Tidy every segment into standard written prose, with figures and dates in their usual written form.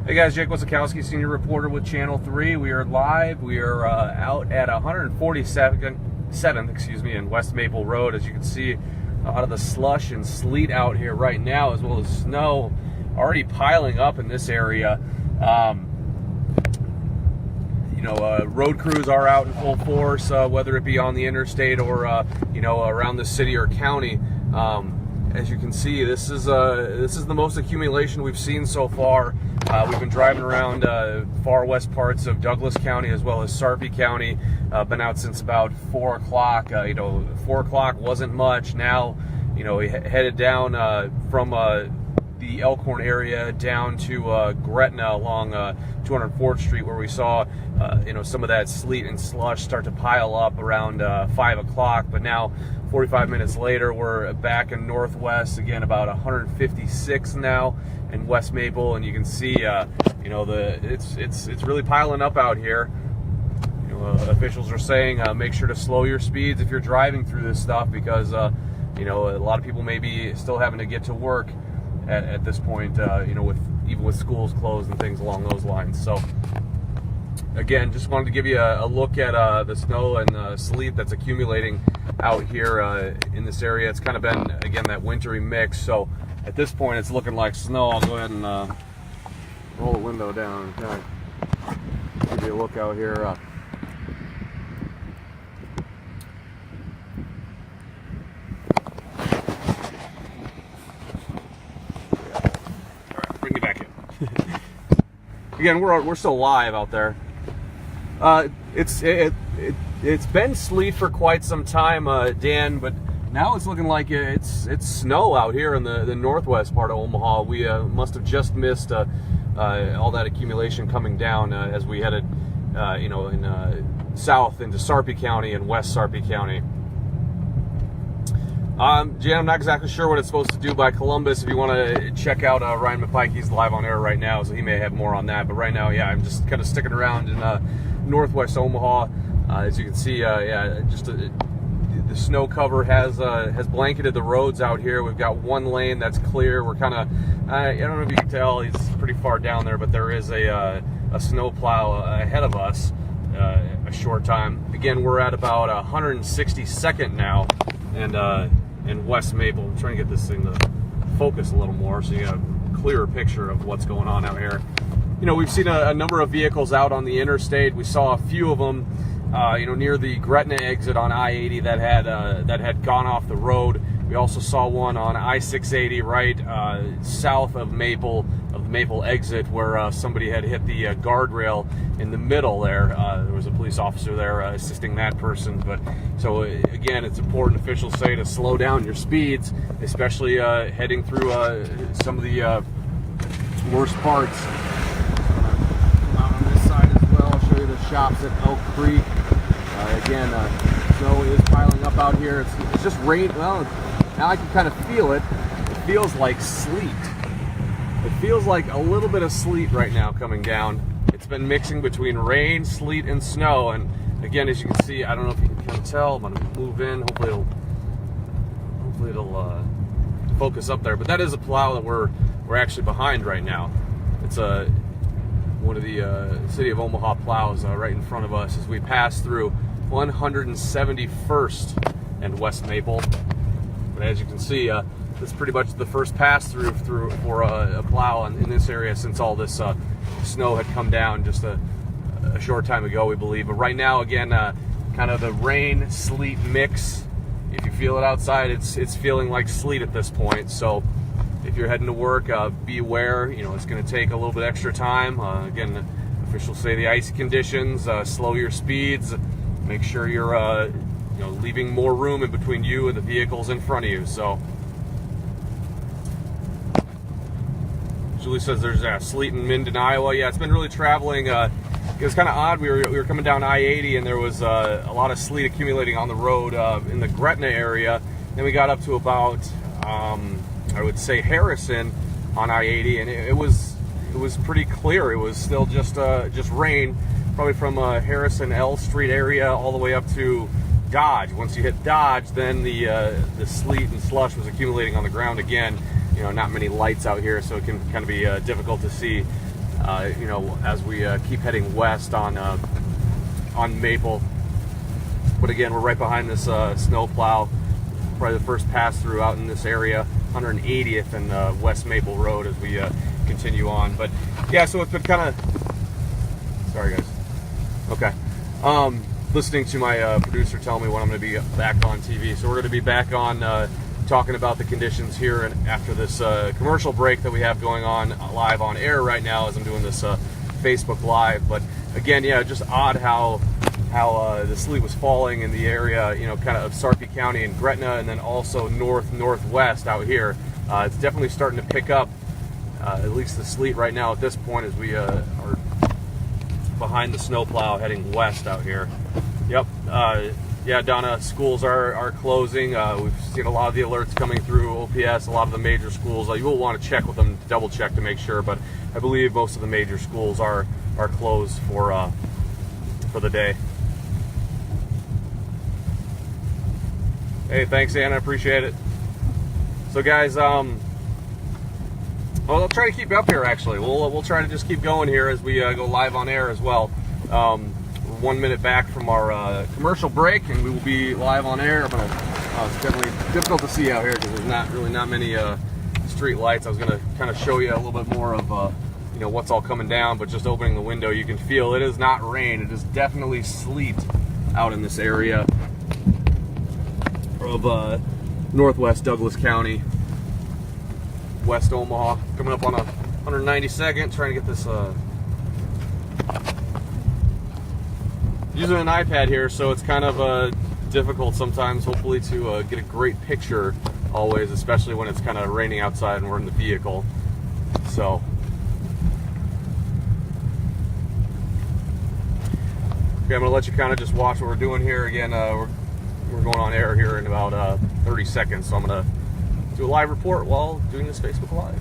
Hey guys, Jake Wasikowski, senior reporter with Channel 3. We are live. We are out at 147th, in West Maple Road. As you can see, a lot of the slush and sleet out here right now, as well as snow already piling up in this area. Road crews are out in full force, whether it be on the interstate or around the city or county. As you can see, this is the most accumulation we've seen so far. We've been driving around far west parts of Douglas County as well as Sarpy County. Been out since about 4 o'clock. 4 o'clock wasn't much. Now, we headed down from the Elkhorn area down to Gretna along 204th Street, where we saw some of that sleet and slush start to pile up around 5 o'clock. But now, 45 minutes later, we're back in Northwest again, about 156 now in West Maple, and you can see it's really piling up out here. Officials are saying make sure to slow your speeds if you're driving through this stuff, because a lot of people may be still having to get to work at this point, even with schools closed and things along those lines. So again, just wanted to give you a look at the snow and sleet that's accumulating out here in this area. It's kind of been, again, that wintry mix. So at this point, it's looking like snow. I'll go ahead and roll the window down and kind of give you a look out here. All right, bring me back in. Again, we're still live out there. It's been sleet for quite some time, Dan, but now it's looking like it's snow out here in the northwest part of Omaha. We must have just missed all that accumulation coming down as we headed, south into Sarpy County and West Sarpy County. Jan, I'm not exactly sure what it's supposed to do by Columbus. If you want to check out Ryan McPike, he's live on air right now, so he may have more on that. But right now, yeah, I'm just kind of sticking around in northwest Omaha. As you can see, the snow cover has blanketed the roads out here. We've got one lane that's clear. We're kind of, I don't know if you can tell, he's pretty far down there, but there is a snow plow ahead of us a short time. Again, we're at about 162nd now, and in West Maple. I'm trying to get this thing to focus a little more so you got a clearer picture of what's going on out here. We've seen a number of vehicles out on the interstate. We saw a few of them near the Gretna exit on I-80 that had gone off the road. We also saw one on I-680 right south of the Maple exit, where somebody had hit the guardrail in the middle there. There was a police officer there assisting that person. But so again, it's important, officials say, to slow down your speeds, especially heading through some of the worst parts. Come out on this side as well. I'll show you the shops at Elk Creek. Again, snow is piling up out here. It's just rain. Well, now I can kind of feel it. It feels like sleet. It feels like a little bit of sleet right now coming down. It's been mixing between rain, sleet, and snow. And again, as you can see, I don't know if you can kind of tell. I'm going to move in. Hopefully it'll focus up there. But that is a plow that we're actually behind right now. It's one of the City of Omaha plows right in front of us as we pass through 171st and West Maple. But as you can see, this is pretty much the first pass through for a plow in this area since all this snow had come down just a short time ago, we believe. But right now, again, kind of the rain sleet mix. If you feel it outside, it's feeling like sleet at this point. So if you're heading to work, be aware. It's going to take a little bit extra time. Again, officials say the icy conditions, slow your speeds, make sure you're leaving more room in between you and the vehicles in front of you. So Julie says there's sleet in Minden, Iowa. Yeah, it's been really traveling. It was kind of odd. We were coming down I-80 and there was a lot of sleet accumulating on the road in the Gretna area. Then we got up to about I would say Harrison on I-80, and it was pretty clear. It was still just rain, probably from Harrison L Street area all the way up to Dodge. Once you hit Dodge, then the sleet and slush was accumulating on the ground again. Not many lights out here, so it can kind of be difficult to see you know, as we keep heading west on Maple. But again, we're right behind this snow plow, probably the first pass through out in this area, 180th and West Maple Road as we continue on. But yeah, so it's been kind of, sorry guys, okay, listening to my producer tell me when I'm going to be back on TV. So we're going to be back on talking about the conditions here and after this commercial break that we have going on live on air right now as I'm doing this Facebook Live. But again, yeah, just odd how the sleet was falling in the area, you know, kind of Sarpy County and Gretna, and then also northwest out here. It's definitely starting to pick up, at least the sleet right now at this point, as we are behind the snowplow heading west out here. Yep. Yeah, Donna, schools are closing. We've seen a lot of the alerts coming through OPS, a lot of the major schools. You will want to check with them, double check to make sure, but I believe most of the major schools are closed for the day. Hey, thanks, Anna. Appreciate it. So, guys, well, I'll try to keep you up here. Actually, we'll try to just keep going here as we go live on air as well. We're 1 minute back from our commercial break, and we will be live on air. But it's definitely difficult to see out here because there's not many street lights. I was going to kind of show you a little bit more of you know, what's all coming down, but just opening the window, you can feel it is not rain. It is definitely sleet out in this area of northwest Douglas County, West Omaha. Coming up on a 192nd, trying to get this using an iPad here, so it's kind of difficult sometimes, hopefully, to get a great picture always, especially when it's kind of raining outside and we're in the vehicle. So okay, I'm gonna let you kind of just watch what we're doing here. Again, we're going on air here in about 30 seconds, so I'm gonna do a live report while doing this Facebook Live.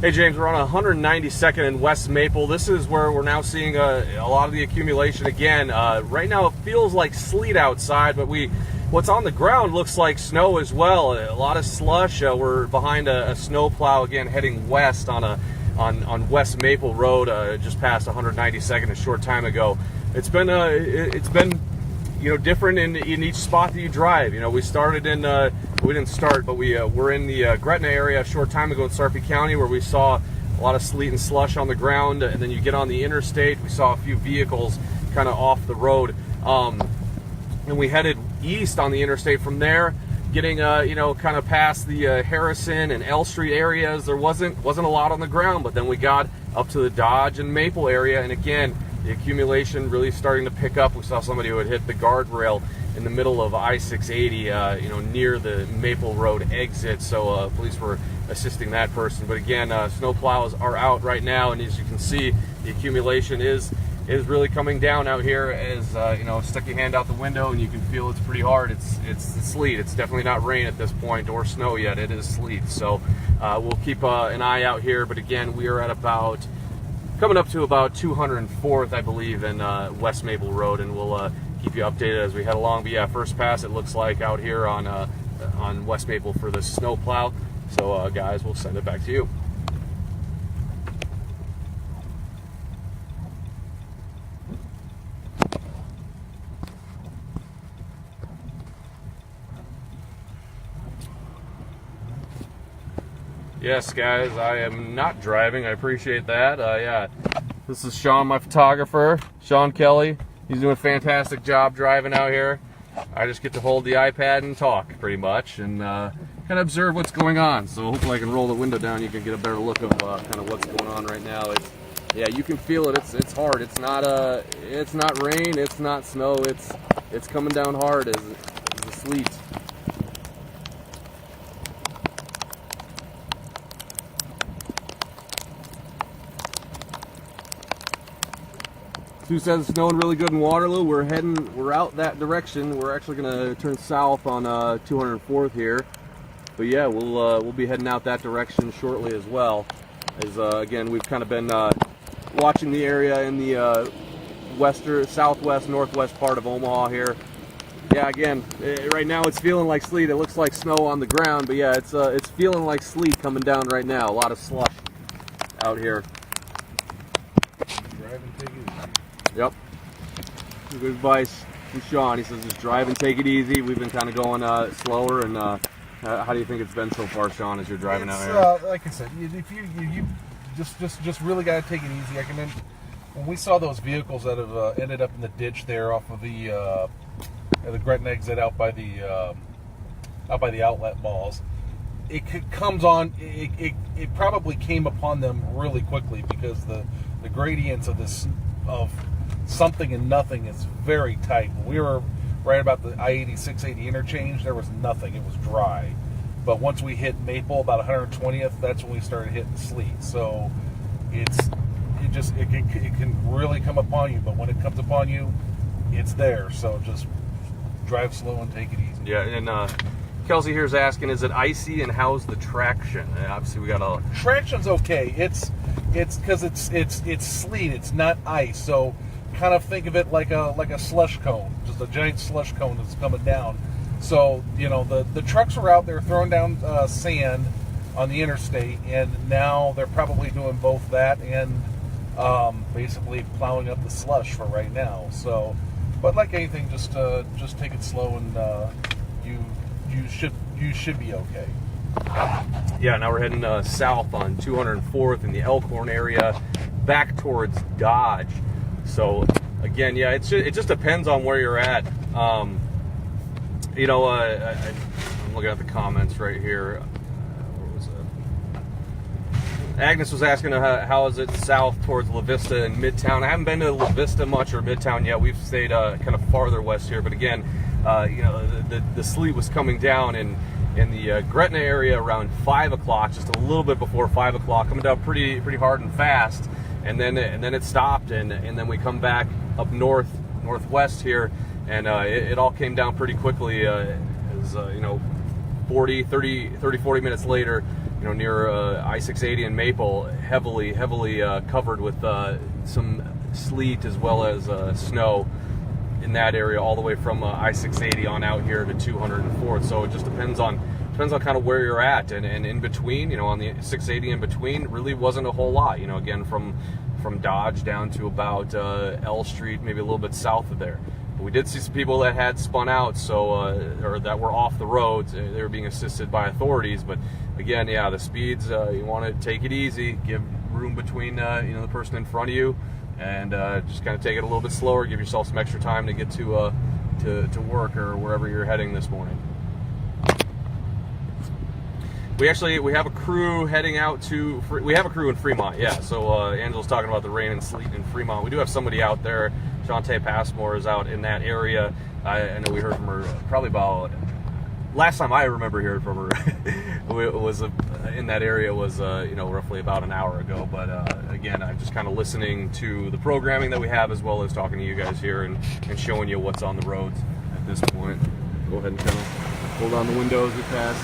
Hey James, we're on 192nd in West Maple. This is where we're now seeing a lot of the accumulation again. Right now it feels like sleet outside, but what's on the ground looks like snow as well. A lot of slush. We're behind a snow plow again, heading west on West Maple Road, just past 192nd a short time ago. It's been you know, different in each spot that you drive. You know, we started in we didn't start, but we were in the Gretna area a short time ago in Sarpy County, where we saw a lot of sleet and slush on the ground, and then you get on the interstate, we saw a few vehicles kind of off the road, and we headed east on the interstate from there, getting you know, kind of past the Harrison and L Street areas. There wasn't a lot on the ground, but then we got up to the Dodge and Maple area, and again, the accumulation really starting to pick up. We saw somebody who had hit the guardrail in the middle of I-680, you know, near the Maple Road exit. So police were assisting that person. But again, snow plows are out right now, and as you can see, the accumulation is really coming down out here. As you know, stick your hand out the window and you can feel it's pretty hard. It's sleet. It's definitely not rain at this point or snow yet. It is sleet. So we'll keep an eye out here. But again, we are at about coming up to about 204th, I believe, in West Maple Road, and we'll keep you updated as we head along. But yeah, first pass it looks like out here on West Maple for the snow plow. So guys, we'll send it back to you. Yes, guys, I am not driving. I appreciate that. Yeah, this is Sean, my photographer, Sean Kelly. He's doing a fantastic job driving out here. I just get to hold the iPad and talk, pretty much, and kind of observe what's going on. So hopefully I can roll the window down. You can get a better look of kind of what's going on right now. Yeah, you can feel it. It's hard. It's not rain. It's not snow. It's coming down hard as the sleet. Sue says it's snowing really good in Waterloo. We're out that direction. We're actually gonna turn south on 204th here. But yeah, we'll be heading out that direction shortly as well. As again, we've kind of been watching the area in the southwest, northwest part of Omaha here. Yeah, again, right now it's feeling like sleet. It looks like snow on the ground, but yeah, it's feeling like sleet coming down right now. A lot of slush out here. Drive and take it easy. Yep. Good advice from Sean. He says just drive and take it easy. We've been kind of going slower, and how do you think it's been so far, Sean, as you're driving out here? Like I said, if you just really got to take it easy. When we saw those vehicles that have ended up in the ditch there off of the Gretna exit out by the outlet malls, it comes on. It probably came upon them really quickly because the gradients of something and nothing is very tight. When we were right about the I-80 680 interchange, there was nothing. It was dry. But once we hit Maple, about 120th, that's when we started hitting sleet. So it can really come upon you. But when it comes upon you, it's there. So just drive slow and take it easy. Yeah, and Kelsey here's asking, is it icy and how's the traction? And obviously, we got a traction's okay. It's because it's sleet. It's not ice. So kind of think of it like a slush cone, just a giant slush cone that's coming down. So the trucks were out there throwing down sand on the interstate, and now they're probably doing both that and basically plowing up the slush for right now. So, but like anything, just take it slow, and you should be okay. Yeah, now we're heading south on 204th in the Elkhorn area, back towards Dodge. So again, yeah, it just depends on where you're at. I'm looking at the comments right here. Where was it? Agnes was asking how is it south towards La Vista and Midtown. I haven't been to La Vista much or Midtown yet. We've stayed kind of farther west here, but again, the sleet was coming down in the Gretna area around 5 o'clock, just a little bit before 5 o'clock, coming down pretty hard and fast. And then it stopped, and then we come back up northwest here, and it all came down pretty quickly. As 40 minutes later, near I-680 and Maple, heavily covered with some sleet as well as snow in that area, all the way from I-680 on out here to 204th. So it just depends on kind of where you're at, and in between, on the 680 in between, really wasn't a whole lot. Again, from Dodge down to about L Street, maybe a little bit south of there. But we did see some people that had spun out, or that were off the roads. They were being assisted by authorities. But again, yeah, the speeds, you want to take it easy, give room between the person in front of you, and just kind of take it a little bit slower. Give yourself some extra time to get to work or wherever you're heading this morning. We have a crew heading out to. We have a crew in Fremont, yeah. So Angela's talking about the rain and sleet in Fremont. We do have somebody out there. Shantae Passmore is out in that area. I know we heard from her probably about last time I remember hearing from her was in that area was roughly about an hour ago. But again, I'm just kind of listening to the programming that we have, as well as talking to you guys here and showing you what's on the roads at this point. Go ahead and kind of hold on the windows. We pass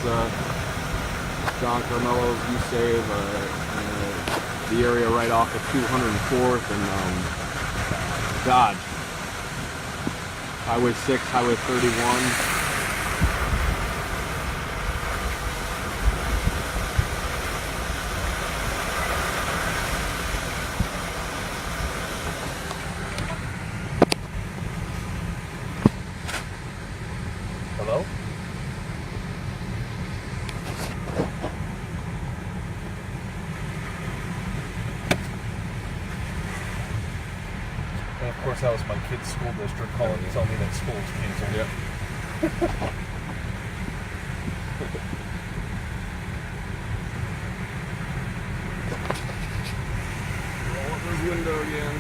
John Carmelo's U-Save, the area right off of 204th and Dodge. Highway 6, Highway 31. Hello? And of course, that was my kid's school district calling to tell me that school's canceled. Yep. Roll up this window again.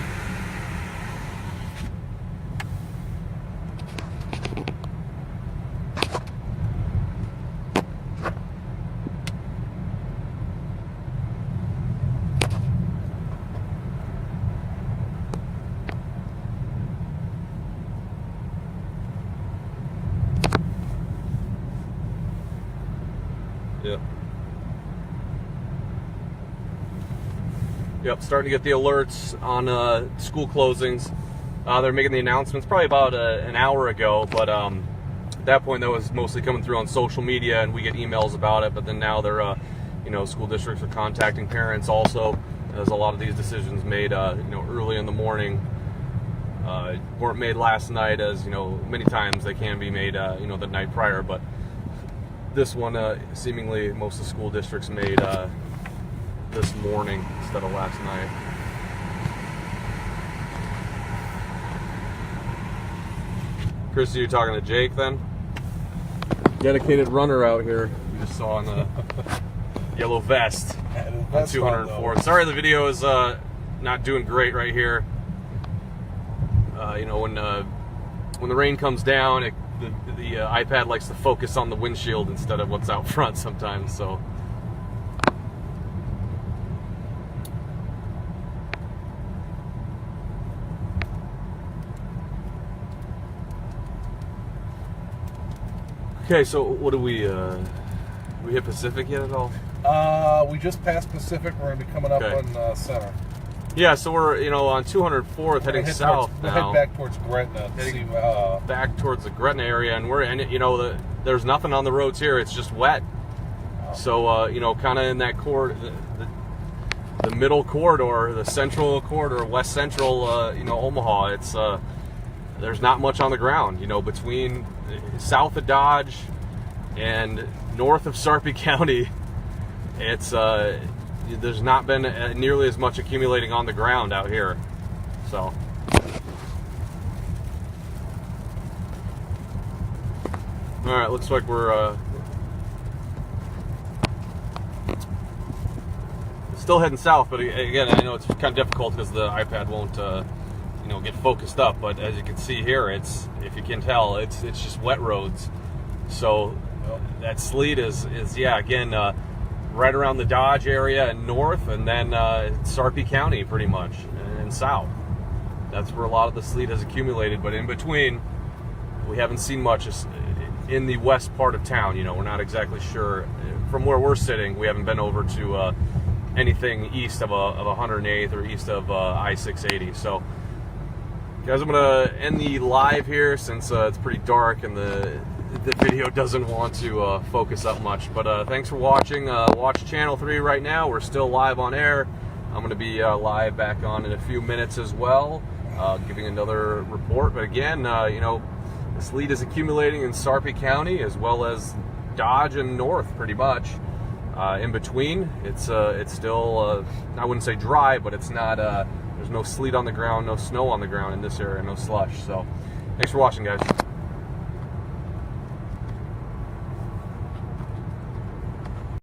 Yeah. Yep, starting to get the alerts on school closings. They're making the announcements probably about an hour ago, but at that point that was mostly coming through on social media, and we get emails about it. But then now they're, school districts are contacting parents also, as a lot of these decisions made, early in the morning. Weren't made last night, as many times they can be made, the night prior. But this one, seemingly most of the school districts made this morning instead of last night. Chris, are you talking to Jake then? Dedicated runner out here. We just saw in the yellow vest on 204. Sorry the video is not doing great right here. When the rain comes down, the iPad likes to focus on the windshield instead of what's out front sometimes. So. Okay, so what do we hit Pacific yet at all? We just passed Pacific. We're going to be coming up on Center. Yeah, so we're on 204th heading south now. We'll head back towards Gretna. Back towards the Gretna area, and there's nothing on the roads here. It's just wet. So kind of in that the middle corridor, the central corridor, west central, Omaha. It's there's not much on the ground. Between south of Dodge and north of Sarpy County, it's there's not been nearly as much accumulating on the ground out here. So all right, looks like we're still heading south, but again, I know it's kind of difficult because the iPad won't get focused up, but as you can see here, if you can tell, it's just wet roads. So that sleet is again right around the Dodge area and north, and then Sarpy County pretty much, and south. That's where a lot of the sleet has accumulated, but in between, we haven't seen much in the west part of town. We're not exactly sure. From where we're sitting, we haven't been over to anything east of 108th or east of I-680. So guys, I'm going to end the live here since it's pretty dark and the video doesn't want to focus up much. But thanks for watching. Watch Channel 3 right now. We're still live on air. I'm going to be live back on in a few minutes as well, giving another report. But again, the sleet is accumulating in Sarpy County as well as Dodge and north pretty much. In between, it's still, I wouldn't say dry, but it's not... There's no sleet on the ground, no snow on the ground in this area, no slush. So, thanks for watching, guys.